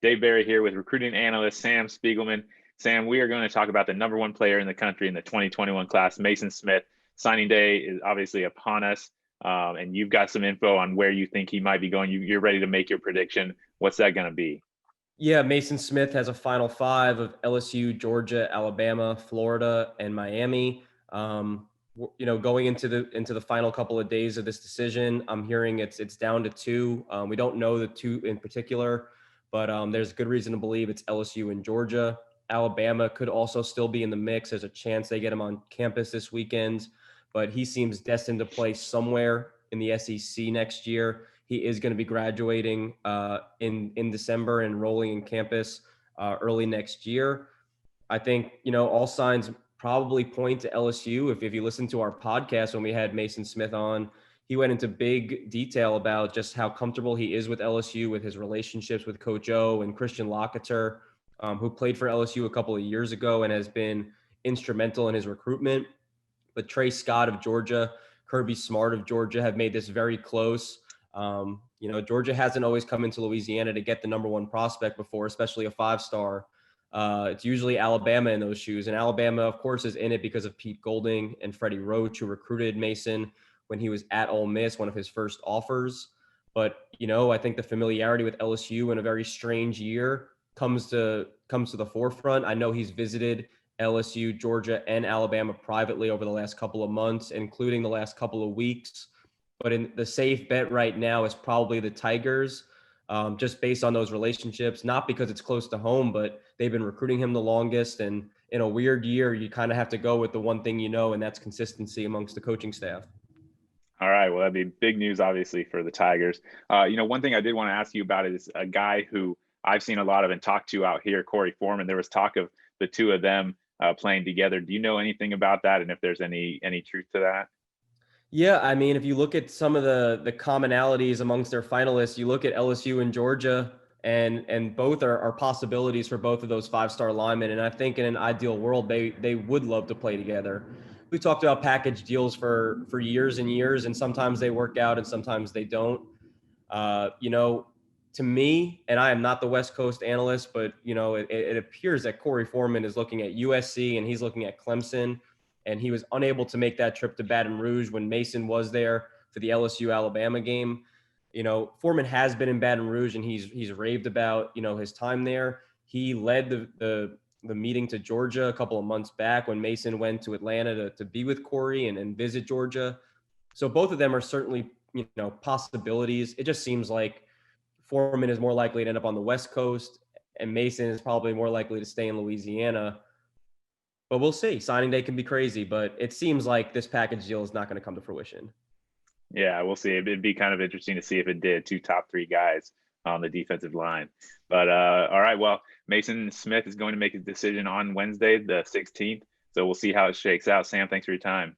Dave Barry here with recruiting analyst Sam Spiegelman. Sam, we are going to talk about the number one player in the country in the 2021 class, Maason Smith. Signing day is obviously upon us, and you've got some info on where you think he might be going. You're ready to make your prediction. What's that going to be? Yeah, Maason Smith has a final five of LSU, Georgia, Alabama, Florida, and Miami. Going into the final couple of days of this decision, I'm hearing it's down to two. We don't know the two in particular, but there's good reason to believe it's LSU and Georgia. Alabama could also still be in the mix. There's a chance they get him on campus this weekend, but he seems destined to play somewhere in the SEC next year. He is going to be graduating in December and enrolling in campus early next year. I think all signs probably point to LSU. If you listen to our podcast when we had Maason Smith on, he went into big detail about just how comfortable he is with LSU, with his relationships with Coach O and Christian Locketer, who played for LSU a couple of years ago and has been instrumental in his recruitment. But Trey Scott of Georgia, Kirby Smart of Georgia have made this very close. Georgia hasn't always come into Louisiana to get the number one prospect before, especially a five-star. It's usually Alabama in those shoes. And Alabama, of course, is in it because of Pete Golding and Freddie Roach, who recruited Maason when he was at Ole Miss, one of his first offers. But, I think the familiarity with LSU in a very strange year comes to the forefront. I know he's visited LSU, Georgia, and Alabama privately over the last couple of months, including the last couple of weeks. But in the safe bet right now is probably the Tigers, just based on those relationships, not because it's close to home, but they've been recruiting him the longest. And in a weird year, you kind of have to go with the one thing and that's consistency amongst the coaching staff. All right. Well, that'd be big news, obviously, for the Tigers. One thing I did want to ask you about is a guy who I've seen a lot of and talked to out here, Corey Foreman. There was talk of the two of them playing together. Do you know anything about that, and if there's any truth to that? Yeah, I mean, if you look at some of the commonalities amongst their finalists, you look at LSU and Georgia, and both are possibilities for both of those five-star linemen. And I think in an ideal world, they would love to play together. We talked about package deals for years and years, and sometimes they work out and sometimes they don't. Uh, you know, to me, and I am not the West Coast analyst, but it appears that Corey Foreman is looking at USC and he's looking at Clemson, and he was unable to make that trip to Baton Rouge when Maason was there for the LSU Alabama game. Foreman has been in Baton Rouge and he's raved about his time there. He led the meeting to Georgia a couple of months back when Maason went to Atlanta to be with Corey and visit Georgia. So both of them are certainly possibilities. It just seems like Foreman is more likely to end up on the West Coast, and Maason is probably more likely to stay in Louisiana. But we'll see. Signing day can be crazy, but it seems like this package deal is not going to come to fruition. Yeah, we'll see. It'd be kind of interesting to see if it did. Two top three guys on the defensive line. But all right, well, Maason Smith is going to make a decision on Wednesday, the 16th. So we'll see how it shakes out. Sam, thanks for your time.